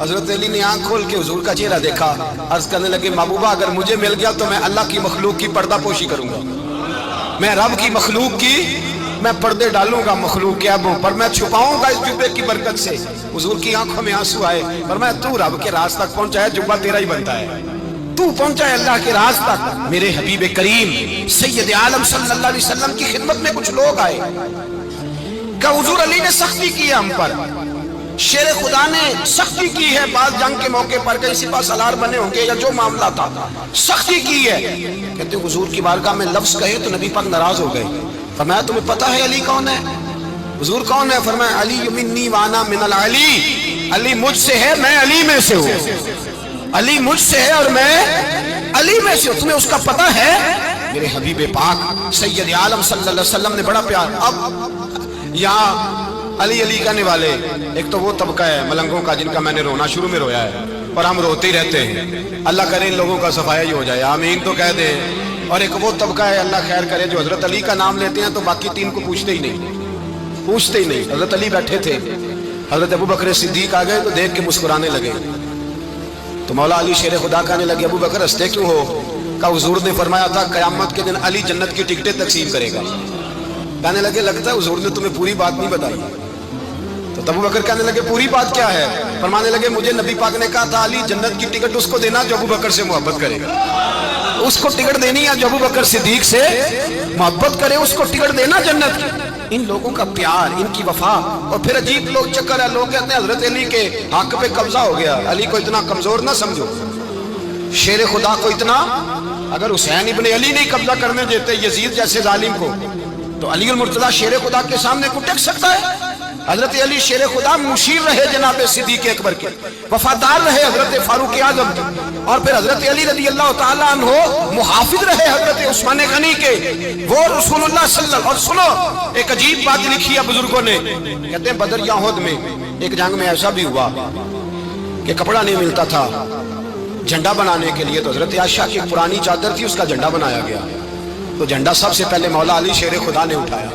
حضرت علی نے آنکھ کھول کے حضور کا چہرہ دیکھا، عرض کرنے لگے محبوبہ اگر مجھے مل گیا تو میں اللہ کی مخلوق کی پردہ پوشی کروں گا، میں رب کی مخلوق کی میں پردے ڈالوں گا مخلوق کے عیبوں پر، میں چھپاؤں گا اس جبے کی برکت سے۔ حضور کی آنکھوں میں آنسو آئے، فرمایا تو رب کے راز تک پہنچا ہے، جبہ تیرا ہی بنتا ہے، تو پہنچا ہے اللہ کے راز تک۔ میرے حبیب کریم سید عالم صلی اللہ علیہ وسلم کی خدمت میں کچھ لوگ آئے کہ حضور علی نے سختی کی ہے ہم پر، شیر خدا نے سختی کی ہے، بعض جنگ کے موقع پر کئی سپاہ سالار بنے ہوں گے یا جو معاملہ تھا سختی کی ہے۔ کہتے ہیں حضور کی بارگاہ میں لفظ کہے تو نبی پاک ناراض ہو گئے، فرمایا تمہیں پتہ ہے علی کون ہے؟ حضور کون ہے؟ فرمایا علی منی وانا من العلی، علی مجھ سے ہے میں علی میں سے ہوں، علی مجھ سے ہے اور میں علی میں سے ہوں، تمہیں اس کا پتہ ہے؟ میرے حبیب پاک سید عالم صلی اللہ علیہ وسلم نے بڑا پیار۔ اب یہاں علی علی کہنے والے ایک تو وہ طبقہ ہے ملنگوں کا جن کا میں نے رونا شروع میں رویا ہے اور ہم روتے ہی رہتے ہیں، اللہ کرے ان لوگوں کا صفایا ہی ہو جائے، آمین تو کہہ دیں۔ اور ایک وہ طبقہ ہے اللہ خیر کرے جو حضرت علی کا نام لیتے ہیں تو باقی تین کو پوچھتے ہی نہیں۔ حضرت علی بیٹھے تھے، حضرت ابو بکر صدیق آ گئے تو دیکھ کے مسکرانے لگے، تو مولا علی شیر خدا کہنے لگے ابو بکر ہنستے کیوں ہو؟ کہ حضور نے فرمایا تھا قیامت کے دن علی جنت کی ٹکٹیں تقسیم کرے گا۔ کہنے لگے لگتا ہے حضور نے تمہیں پوری بات نہیں بتائی۔ تو ابو بکر کہنے لگے پوری بات کیا ہے؟ فرمانے لگے مجھے نبی پاک نے کہا تھا علی جنت کی ٹکٹ اس کو دینا جو ابو بکر سے محبت کرے گا، اس کو ٹکٹ دینی ہے جو ابو بکر صدیق سے محبت کرے، اس کو ٹکٹ دینا جنت کی۔ ان لوگوں کا پیار، ان کی وفا۔ اور پھر عجیب لوگ چکر ہے، لوگ کہتے ہیں حضرت علی کے حق پہ قبضہ ہو گیا، علی کو اتنا کمزور نہ سمجھو، شیر خدا کو اتنا، اگر حسین ابن علی نہیں قبضہ کرنے دیتے یزید جیسے ظالم کو تو علی المرتضیٰ شیر خدا کے سامنے کو ٹک سکتا ہے؟ حضرت علی شیر خدا مشیر رہے جناب صدیق اکبر کے، وفادار رہے حضرت فاروق اعظم کے، اور پھر حضرت علی رضی اللہ تعالیٰ عنہ محافظ رہے حضرت عثمان غنی کے، وہ رسول اللہ صلی اللہ علیہ وسلم۔ اور سنو ایک عجیب بات لکھی ہے بزرگوں نے، کہتے ہیں بدر یا احد میں ایک جنگ میں ایسا بھی ہوا کہ کپڑا نہیں ملتا تھا جھنڈا بنانے کے لیے، تو حضرت عائشہ کی پرانی چادر تھی اس کا جھنڈا بنایا گیا، تو جھنڈا سب سے پہلے مولا علی شیر خدا نے اٹھایا۔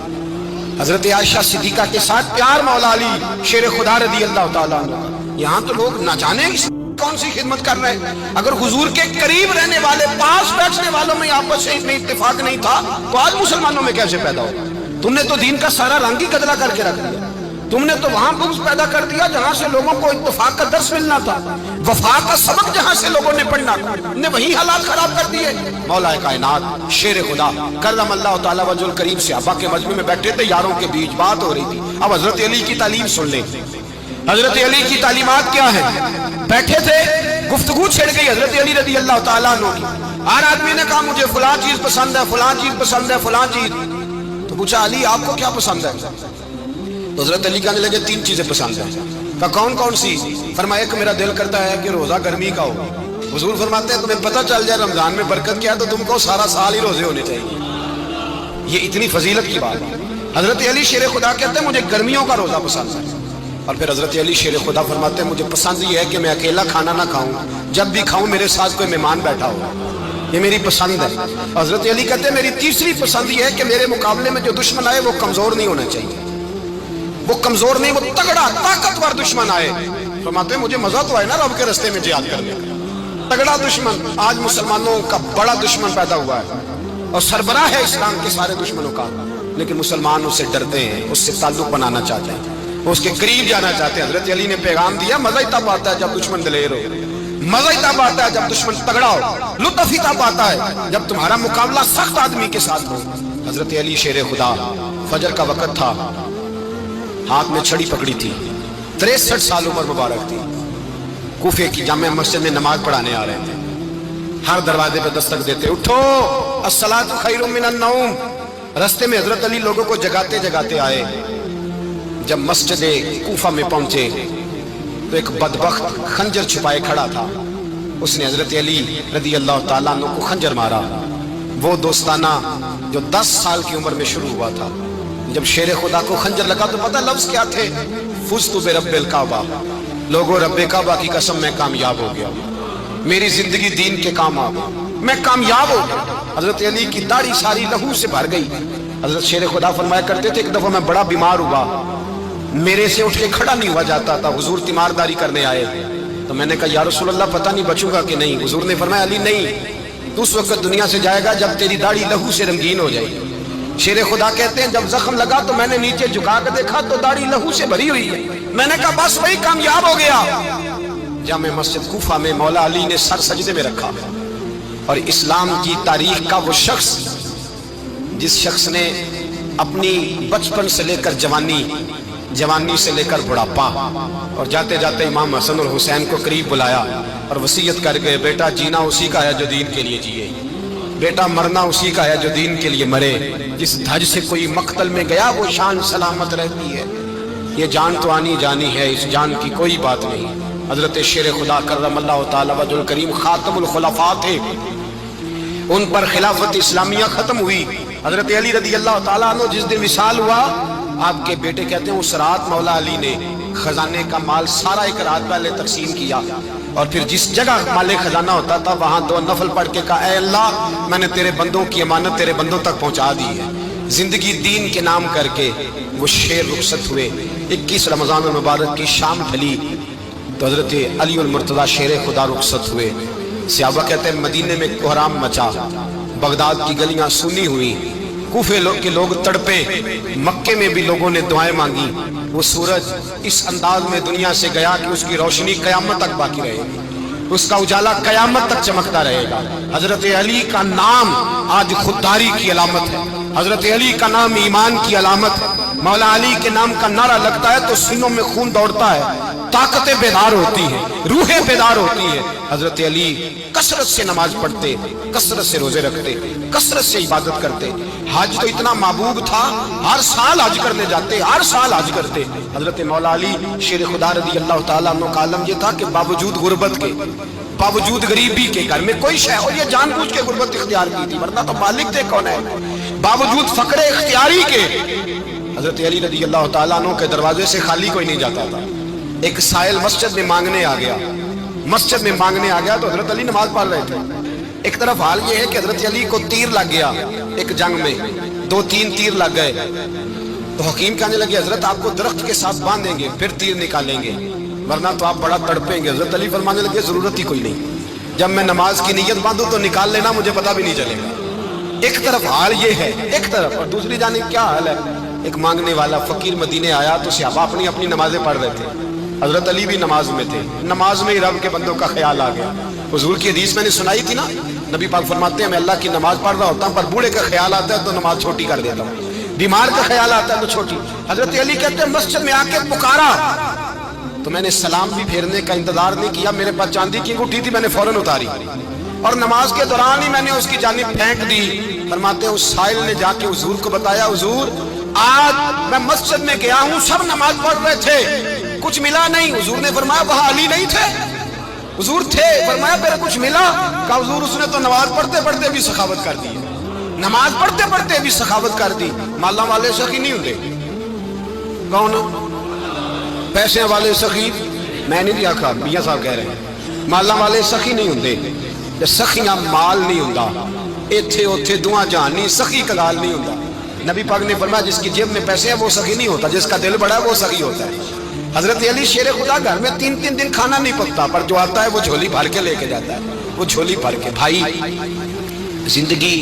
حضرت عائشہ صدیقہ کے ساتھ پیار مولا علی شیر خدا رضی اللہ تعالیٰ عنہ۔ یہاں تو لوگ نہ جانے کون سی خدمت کر رہے ہیں، اگر حضور کے قریب رہنے والے پاس بیٹھنے والوں میں آپس میں اتفاق نہیں تھا تو آج مسلمانوں میں کیسے پیدا ہو؟ تم نے تو دین کا سارا رنگ ہی قدرہ کر کے رکھ دیا، تم نے تو وہاں بغض پیدا کر دیا جہاں سے لوگوں کو اتفاق کا درس ملنا تھا، وفا کا سبق جہاں سے لوگوں نے پڑھنا تھا، نے وہی حالات خراب کر دیے۔ مولا کائنات شیر خدا کرم اللہ تعالیٰ وجہ الکریم صحابہ کے مجمع میں بیٹھے تھے، یاروں کے بیچ بات ہو رہی تھی۔ اب حضرت علی کی تعلیم سن لیں، حضرت علی کی تعلیمات کیا ہے؟ بیٹھے تھے، گفتگو چھڑ گئی حضرت علی رضی اللہ تعالیٰ عنہ کی، ہر آدمی نے کہا مجھے فلاں چیز پسند ہے، فلاں چیز پسند ہے، فلاں چیز۔ تو پوچھا علی آپ کو کیا پسند ہے؟ تو حضرت علی کہنے لگے تین چیزیں پسند ہیں۔ کہا کون کون سی؟ فرمایا کہ میرا دل کرتا ہے کہ روزہ گرمی کا ہو۔ حضور فرماتے ہیں تمہیں پتہ چل جائے رمضان میں برکت کیا ہے تو تم کو سارا سال ہی روزے ہونے چاہیے، یہ اتنی فضیلت کی بات ہے۔ حضرت علی شیر خدا کہتے ہیں مجھے گرمیوں کا روزہ پسند ہے، اور پھر حضرت علی شیر خدا فرماتے ہیں مجھے پسند یہ ہے کہ میں اکیلا کھانا نہ کھاؤں، جب بھی کھاؤں میرے ساتھ کوئی مہمان بیٹھا ہو، یہ میری پسند ہے۔ حضرت علی کہتے ہیں میری تیسری پسند یہ ہے کہ میرے مقابلے میں جو دشمن آئے وہ کمزور نہیں ہونا چاہیے، وہ کمزور نہیں، وہ تگڑا طاقتور دشمن آئے۔ فرماتے ہیں مجھے مزہ تو آئے نا رب کے رستے میں جہاد کرنے کا، تگڑا دشمن۔ آج مسلمانوں کا بڑا دشمن پیدا ہوا ہے اور سربراہ ہے اسلام کے سارے دشمنوں کا، لیکن مسلمان اس سے ڈرتے ہیں، اس سے تعلق بنانا چاہتے ہیں، اس کے قریب جانا چاہتے ہیں۔ حضرت علی نے پیغام دیا مزہ ہی تب آتا ہے جب دشمن دلیر ہو، مزہ ہی تب آتا ہے جب دشمن تگڑا ہو، لطف ہی تب آتا ہے جب تمہارا مقابلہ سخت آدمی کے ساتھ ہو۔ حضرت علی شیر خدا، فجر کا وقت تھا، ہاتھ میں چھڑی پکڑی تھی، 63 سال عمر مبارک تھی، کوفے کی جامع مسجد میں نماز پڑھانے آ رہے تھے، ہر دروازے پہ دستک دیتے اٹھو الصلاۃ خیر من النوم۔ رستے میں حضرت علی لوگوں کو جگاتے جگاتے آئے، جب مسجد کوفہ میں پہنچے تو ایک بدبخت خنجر چھپائے کھڑا تھا، اس نے حضرت علی رضی اللہ تعالیٰ عنہ کو خنجر مارا، وہ دوستانہ جو 10 سال کی عمر میں شروع ہوا تھا۔ جب شیر خدا کو خنجر لگا تو پتہ لفظ کیا تھے؟ فزت برب الکعبہ، لوگوں رب کعبہ کی قسم میں کامیاب ہو گیا، میری زندگی دین کے کام آ گئی، میں کامیاب ہو گیا۔ حضرت علی کی داڑھی ساری لہو سے بھر گئی۔ حضرت شیر خدا فرمایا کرتے تھے ایک دفعہ میں بڑا بیمار ہوا، میرے سے اٹھ کے کھڑا نہیں ہوا جاتا تھا، حضور تیمارداری کرنے آئے، تو میں نے کہا یا رسول اللہ پتہ نہیں بچوں گا کہ نہیں. حضور نے فرمایا علی نہیں، تو اس وقت دنیا سے جائے گا جب تیری داڑھی لہو سے رنگین ہو جائے. شیر خدا کہتے ہیں جب زخم لگا تو میں نے نیچے جھکا کے دیکھا تو داڑھی لہو سے بھری ہوئی ہے. میں نے کہا بس وہی کامیاب ہو گیا. جامع مسجد کوفہ میں مولا علی نے سر سجدے میں رکھا، اور اسلام کی تاریخ کا وہ شخص جس شخص نے اپنی بچپن سے لے کر جوانی سے لے کر بڑھاپا، اور جاتے جاتے امام حسن اور حسین کو قریب بلایا اور وصیت کر گئے بیٹا جینا اسی کا ہے جو دین کے لیے جیے، بیٹا مرنا اسی کا ہے جو دین کے لیے مرے. جس دھج سے کوئی مقتل میں گیا وہ شان سلامت رہتی ہے. یہ جان تو آنی جانی ہے، اس جان کی کوئی بات نہیں. حضرت شیر خدا کرم اللہ تعالی وجہ الکریم خاتم الخلفاء تھے، ان پر خلافت اسلامیہ ختم ہوئی. حضرت علی رضی اللہ تعالیٰ عنہ جس دن وصال ہوا، آپ کے بیٹے کہتے ہیں اس رات مولا علی نے خزانے کا مال سارا ایک رات پہلے تقسیم کیا، اور پھر جس جگہ مال خزانہ ہوتا تھا وہاں 2 نفل پڑھ کے کہا اے اللہ میں نے تیرے بندوں کی امانت تیرے بندوں تک پہنچا دی ہے. زندگی دین کے نام کر کے وہ شیر رخصت ہوئے. 21 رمضان المبارک کی شام ڈھلی تو حضرت علی المرتضیٰ شیر خدا رخصت ہوئے. صحابہ کہتے ہیں مدینے میں کوہرام مچا، بغداد کی گلیاں سنی ہوئی، کوفے کے لوگ تڑپے، مکے میں بھی لوگوں نے دعائیں مانگی. وہ سورج اس انداز میں دنیا سے گیا کہ اس کی روشنی قیامت تک باقی رہے گی، اس کا اجالا قیامت تک چمکتا رہے گا. حضرت علی کا نام آج خودداری کی علامت ہے، حضرت علی کا نام ایمان کی علامت ہے. مولا علی کے نام کا نعرہ لگتا ہے تو سینوں میں خون دوڑتا ہے، طاقتیں بیدار ہوتی ہیں، روحیں بیدار ہوتی ہیں. حضرت علی کثرت سے نماز پڑھتے، کثرت سے روزے رکھتے، کثرت سے عبادت کرتے. حج تو اتنا محبوب تھا، ہر سال حج کرنے جاتے، ہر سال حج کرتے. حضرت مولا علی شیر خدا رضی اللہ تعالیٰ عنہ کا عالم یہ تھا کہ باوجود غربت کے، باوجود غریبی کے، گھر میں کوئی شے، اور یہ جان بوجھ کے غربت اختیار کی تھی ورنہ تو مالک تھے کون ہے، باوجود فقر اختیاری کے حضرت علی رضی اللہ تعالیٰ عنہ کے دروازے سے خالی کوئی نہیں جاتا تھا. ایک سائل مسجد میں مانگنے آ گیا تو حضرت علی نماز پڑھ رہے تھے. ایک طرف حال یہ ہے کہ حضرت علی کو تیر لگ گیا ایک جنگ میں، 2-3 تیر لگ گئے تو حکیم کہنے لگے حضرت آپ کو درخت کے ساتھ باندھیں گے پھر تیر نکالیں گے ورنہ تو آپ بڑا تڑپیں گے. حضرت علی فرمانے لگے ضرورت ہی کوئی نہیں، جب میں نماز کی نیت باندھوں تو نکال لینا، مجھے پتہ بھی نہیں چلے گا. ایک طرف حال یہ ہے، ایک طرف، اور دوسری جانب کیا حال ہے. ایک مانگنے والا فقیر مدینے آیا تو صحابہ اپنی اپنی نمازیں پڑھ رہے تھے، حضرت علی بھی نماز میں تھے. نماز میں ہی رب کے بندوں کا خیال آ گیا. حضور کی حدیث میں نے سنائی تھی نا، نبی پاک فرماتے ہیں میں اللہ کی نماز پڑھ رہا ہوتا ہوں پر بوڑھے کا خیال آتا ہے تو نماز چھوٹی کر دیتا ہوں، بیمار کا خیال آتا ہے تو چھوٹی. حضرت علی کہتے ہیں مسجد میں آ کے پکارا تو میں نے سلام بھی پھیرنے کا انتظار نہیں کیا، میرے پاس چاندی کی انگوٹھی تھی میں نے فوراً اتاری اور نماز کے دوران ہی میں نے اس کی جانب پھینک دی. فرماتے ہیں اس سائل نے جا کے حضور کو بتایا حضور آج میں مسجد میں گیا ہوں، سب نماز پڑھ رہے تھے، کچھ ملا نہیں. حضور نے فرمایا وہاں علی نہیں تھے؟ حضور تھے. فرمایا پھر کچھ ملا؟ کہا حضور اس نے تو نماز پڑھتے پڑھتے بھی سخاوت کر دی، نماز پڑھتے پڑھتے بھی سخاوت کر دی. مالا والے سخی نہیں ہوتے، کون پیسے والے سخی؟ میں نہیں آکھا، میاں صاحب کہہ رہے ہیں مالا والے سخی نہیں ہوتے. سخیاں مال نہیں ہوتا، ایتھے اوتھے دعا جہان نہیں، سخی کلال نہیں ہوتا. نبی پاک نے فرمایا جس کی جیب میں پیسے ہیں وہ سخی نہیں ہوتا، جس کا دل بڑا ہے وہ سخی ہوتا ہے. حضرت علی شیر خدا گھر میں 3 دن کھانا نہیں پکتا پر جو آتا ہے وہ جھولی بھر کے لے کے جاتا ہے، وہ جھولی بھر کے. بھائی زندگی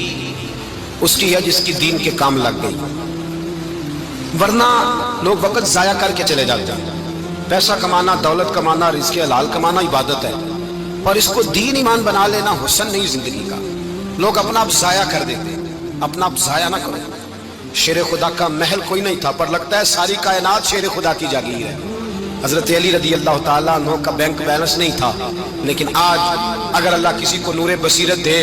اس کی ہے جس کی دین کے کام لگ گئی، ورنہ لوگ وقت ضائع کر کے چلے جاتے ہیں. پیسہ کمانا، دولت کمانا، رزق حلال کمانا عبادت ہے، اور اس کو دین ایمان بنا لینا حسن نہیں زندگی کا. لوگ اپنا آپ ضائع کر دیتے ہیں، اپنا آپ ضائع نہ کرو. شیر خدا کا محل کوئی نہیں تھا پر لگتا ہے ساری کائنات شیر خدا کی جاگیر ہے. حضرت علی رضی اللہ تعالیٰ عنہ کا بینک بیلنس نہیں تھا، لیکن آج اگر اللہ کسی کو نور بصیرت دے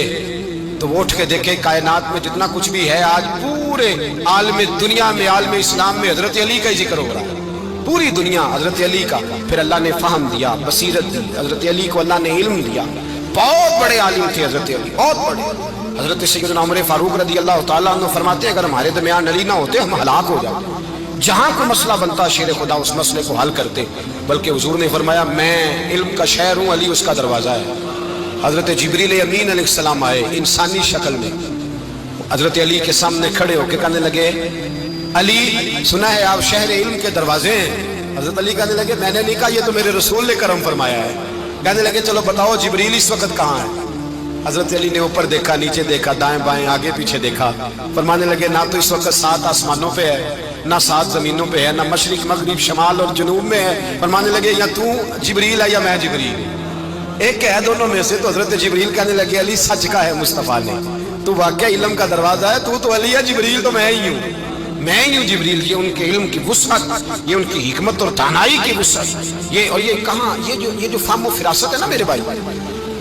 تو وہ اٹھ کے دیکھے کائنات میں جتنا کچھ بھی ہے آج پورے عالم دنیا میں، عالم اسلام میں حضرت علی کا ہی ذکر ہو رہا ہے. پوری دنیا حضرت علی کا. پھر اللہ نے فہم دیا، بصیرت دی، حضرت علی کو اللہ نے علم دیا. بہت بڑے عالم تھے حضرت علی، بہت بڑے. حضرت سیدنا عمر فاروق رضی اللہ تعالیٰ عنہ فرماتے ہیں اگر ہمارے درمیان علی نہ ہوتے ہم ہلاک ہو جاتے. جہاں کوئی مسئلہ بنتا شیر خدا اس مسئلے کو حل کرتے، بلکہ حضور نے فرمایا میں علم کا شہر ہوں، علی اس کا دروازہ ہے. حضرت جبریل امین علیہ السلام آئے انسانی شکل میں، حضرت علی کے سامنے کھڑے ہو کے کہنے لگے علی سنا ہے آپ شہر علم کے دروازے ہیں. حضرت علی کہنے لگے میں نے نہیں کہا، یہ تو میرے رسول نے کرم فرمایا ہے. کہنے لگے چلو بتاؤ جبریل اس وقت کہاں ہے؟ حضرت علی نے اوپر دیکھا، نیچے دیکھا، دائیں بائیں آگے پیچھے دیکھا، فرمانے لگے نہ تو اس وقت 7 آسمانوں پہ ہے، نہ 7 زمینوں پہ ہے، نہ مشرق مغرب شمال اور جنوب میں ہے۔ فرمانے لگے یا تو جبریل ہے یا میں جبریل، ایک ہے دونوں میں سے۔ تو حضرت جبریل کہنے لگے علی سچ کا ہے مصطفیٰ نے، تو واقعہ علم کا دروازہ ہے، تو علی ہے، جبریل تو میں ہی ہوں، میں ہی ہوں جبریل۔ یہ ان کے علم کی وسعت، یہ ان کی حکمت اور دانائی کی وسعت، یہ اور یہ کہاں، یہ جو فہم و فراست ہے نا میرے بھائی،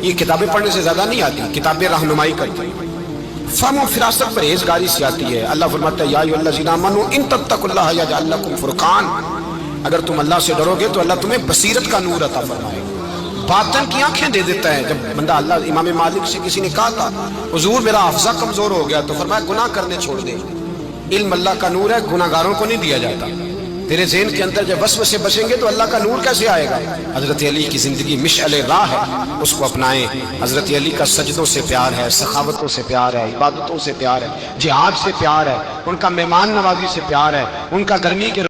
یہ کتابیں پڑھنے سے زیادہ نہیں آتی، کتابیں رہنمائی کرتی ہیں، فہم و فراست پرہیزگاری سے آتی ہے۔ اللہ فرماتا ہے یا ایھا الذین آمنوا ان تتقوا اللہ یجعل لکم فرقان، اگر تم اللہ سے ڈرو گے تو اللہ تمہیں بصیرت کا نور عطا فرمائے گا، باطن کی آنکھیں دے دیتا ہے۔ جب بندہ اللہ، امام مالک سے کسی نے کہا تھا حضور میرا حافظہ کمزور ہو گیا، تو فرمایا گناہ کرنے چھوڑ دے، علم اللہ کا نور ہے، گناہ گاروں کو نہیں دیا جاتا۔ تیرے ذہن کے اندر جب وسوسے بچیں گے تو اللہ کا نور کیسے آئے گا؟ حضرت علی کی زندگی مشعل راہ ہے، اس کو اپنائیں۔ حضرت علی کا سجدوں سے پیار ہے، سخاوتوں سے پیار ہے، عبادتوں سے پیار ہے، جہاد سے پیار ہے، ان کا مہمان نوازی سے پیار ہے، ان کا گرمی کے